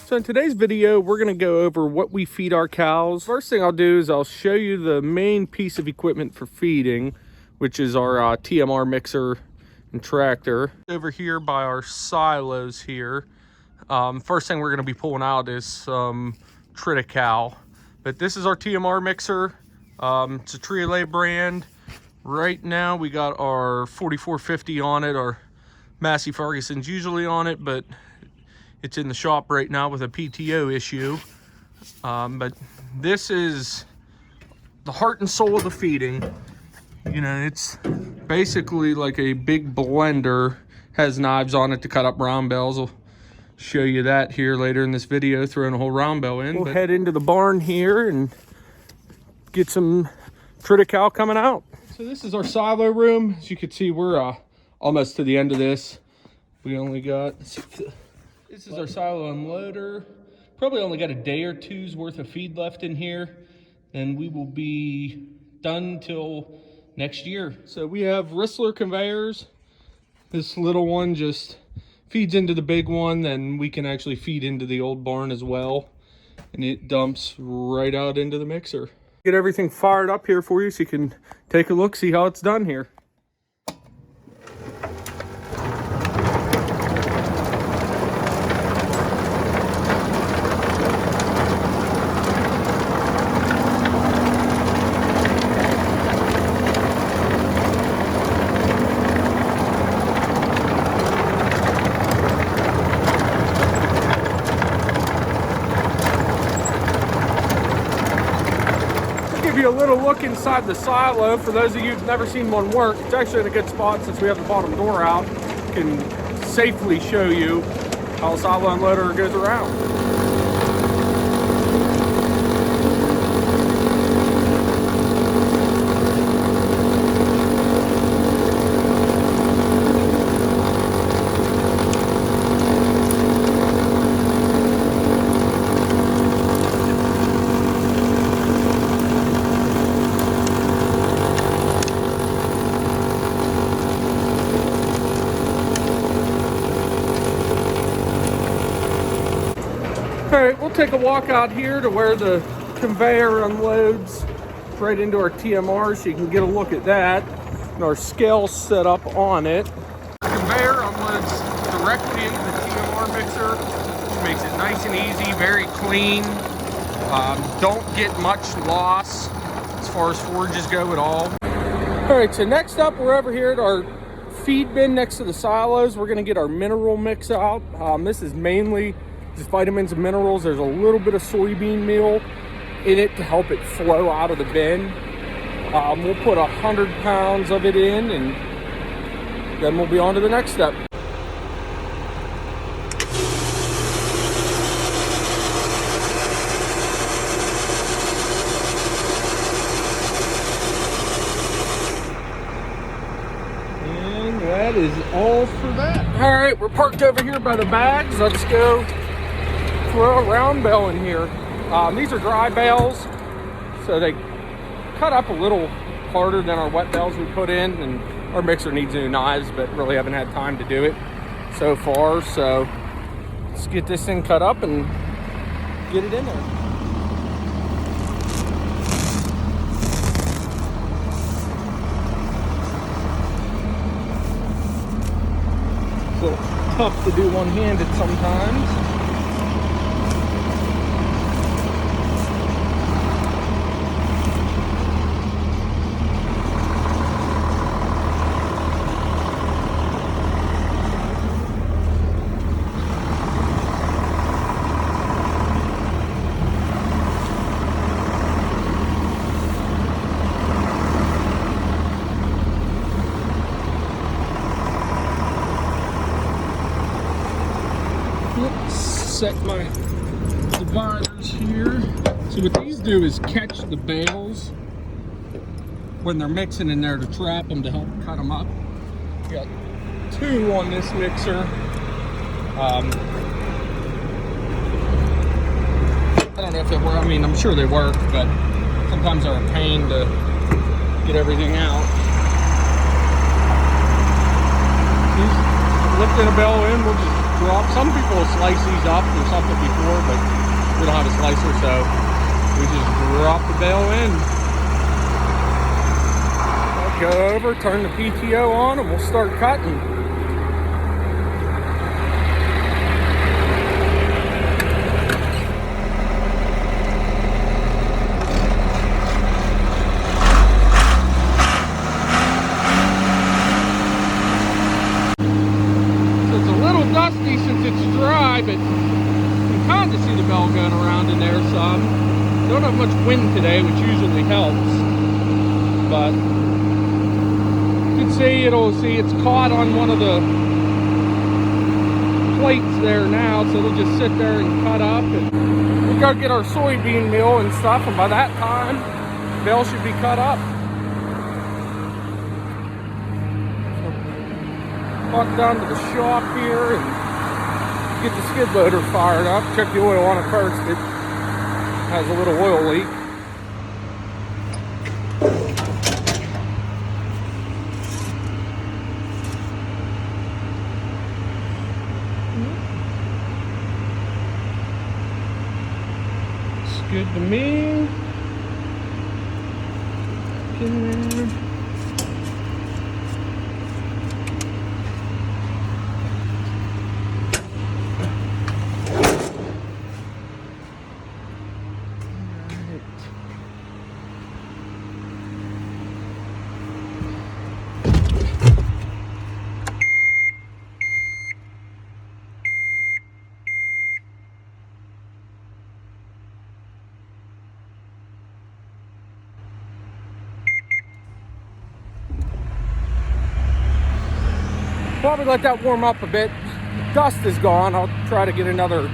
So in today's video, we're gonna go over what we feed our cows. First thing I'll do is I'll show you the main piece of equipment for feeding, which is our TMR mixer and tractor. Over here by our silos here, first thing we're gonna be pulling out is some Triticale. But this is our TMR mixer. It's a Triolay brand. Right now we got our 4450 on it. Our Massey Ferguson's usually on it, but it's in the shop right now with a PTO issue. But this is the heart and soul of the feeding. You know, it's basically like a big blender, has knives on it to cut up round bales. I'll show you that here later in this video, throwing a whole round bale in. We'll head into the barn here and get some Triticale coming out. So this is our silo room. As you can see, we're almost to the end of this. We only got, this is our silo unloader. Probably only got a day or two's worth of feed left in here. And we will be done till next year. So we have Rissler conveyors. This little one just feeds into the big one, then we can actually feed into the old barn as well. And it dumps right out into the mixer. Get everything fired up here for you so you can take a look, see how it's done here. Give you a little look inside the silo. For those of you who've never seen one work, it's actually in a good spot since we have the bottom door out. Can safely show you how a silo unloader goes around. All right, we'll take a walk out here to where the conveyor unloads right into our TMR so you can get a look at that. And our scale set up on it. The conveyor unloads directly into the TMR mixer, which makes it nice and easy, very clean. Don't get much loss as far as forages go at all. All right, so next up, we're over here at our feed bin next to the silos. We're gonna get our mineral mix out. This is mainly just vitamins and minerals. There's a little bit of soybean meal in it to help it flow out of the bin. We'll put 100 pounds of it in, and then we'll be on to the next step. And that is all for that. All right, we're parked over here by the bags. Let's go throw a round bale in here. These are dry bales, so they cut up a little harder than our wet bales we put in, and our mixer needs new knives, but really haven't had time to do it so far. So let's get this thing cut up and get it in there. It's a little tough to do one-handed sometimes. Set my dividers here. So what these do is catch the bales when they're mixing in there to trap them, to help cut them up. Got two on this mixer. I don't know if they work. I mean, I'm sure they work, but sometimes they're a pain to get everything out. Lifting a bale in, we'll just drop. Some people will slice these up or something before, but we don't have a slicer, so we just drop the bale in. I'll go over, turn the PTO on, and we'll start cutting. Dusty since it's dry, but you can kind of see the bell going around in there some. Don't have much wind today, which usually helps, but you can see it's caught on one of the plates there now, so it'll just sit there and cut up, and we'll go get our soybean meal and stuff, and by that time the bell should be cut up. Walk down to the shop here and get the skid loader fired up. Check the oil on it first. It has a little oil leak. It's good to me. In there. Probably let that warm up a bit. Dust is gone. I'll try to get another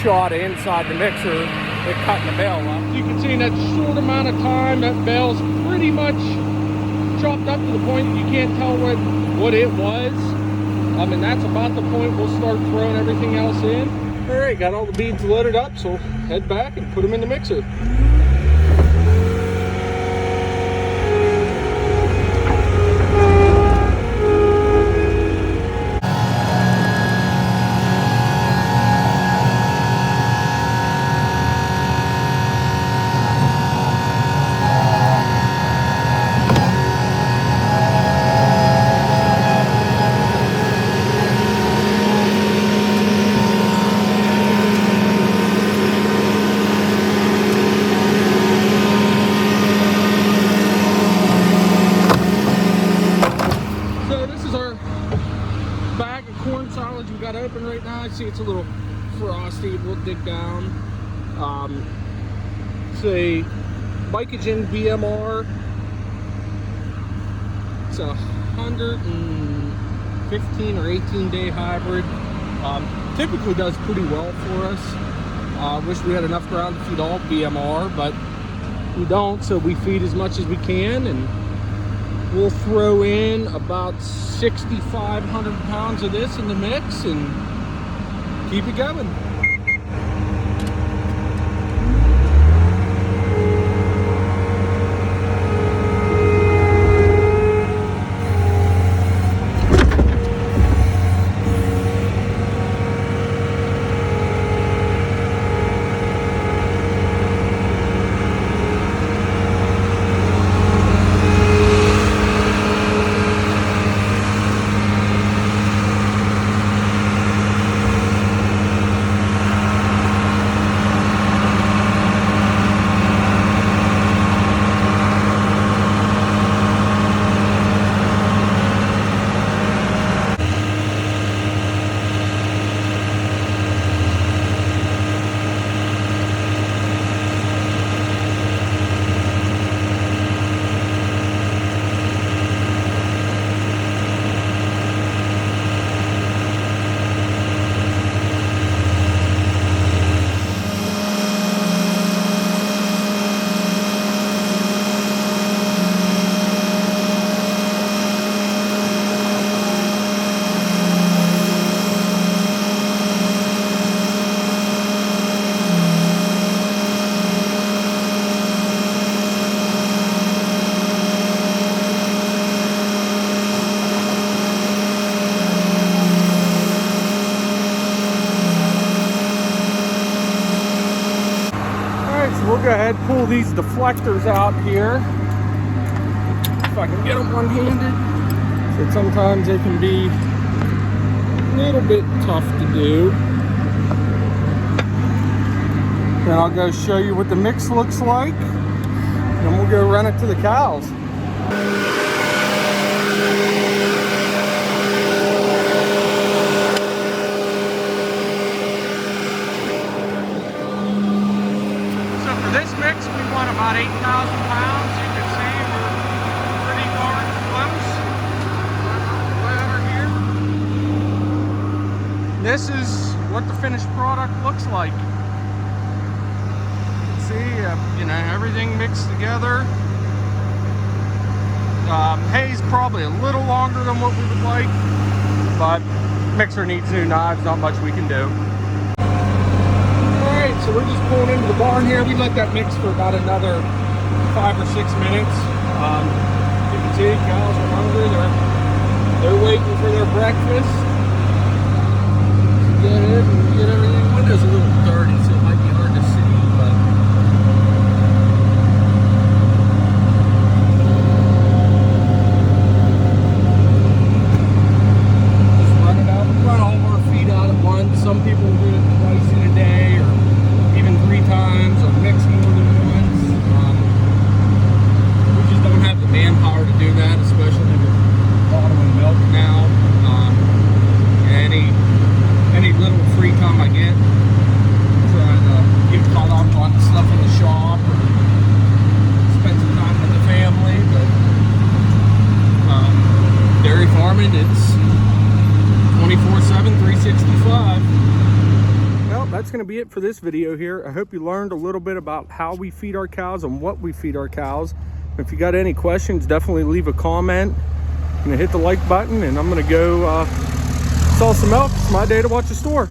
shot inside the mixer at cutting the bale up. You can see in that short amount of time that bale's pretty much chopped up to the point that you can't tell what it was. And that's about the point we'll start throwing everything else in. All right, got all the beads loaded up, so head back and put them in the mixer. Silage we got open right now. I see it's a little frosty. We'll dig down. It's a Mycogen BMR. It's a 115 or 18 day hybrid. Typically does pretty well for us. Wish we had enough ground to feed all BMR, but we don't, so we feed as much as we can, and we'll throw in about 6,500 pounds of this in the mix and keep it going. so we'll go ahead and pull these deflectors out here. If I can get them one-handed. So sometimes they can be a little bit tough to do. Then I'll go show you what the mix looks like. Then we'll go run it to the cows. So for this mix, we want about 8,000 pounds. You can see we're pretty darn close. Right over here. This is what the finished product looks like. See, you know, everything mixed together. Hay's probably a little longer than what we would like, but mixer needs new knives, not much we can do. Alright, so we're just pulling into the barn here. We let that mix for about another 5 or 6 minutes. You can see cows are hungry. They're waiting for their breakfast. Get in and get everything. The window's a little dirty, so it might be hard to see, but some people do it twice in a day, or even 3 times, or mix more than once. We just don't have the manpower to do that, especially with bottling milk now. Any little free time I get, I'm trying to get caught up on stuff in the shop, or spend some time with the family. But dairy farming, it's 24/7, 365. Well, that's going to be it for this video here. I hope you learned a little bit about how we feed our cows and what we feed our cows. If you got any questions, definitely leave a comment. I'm going to hit the like button, and I'm going to go sell some milk. It's my day to watch the store.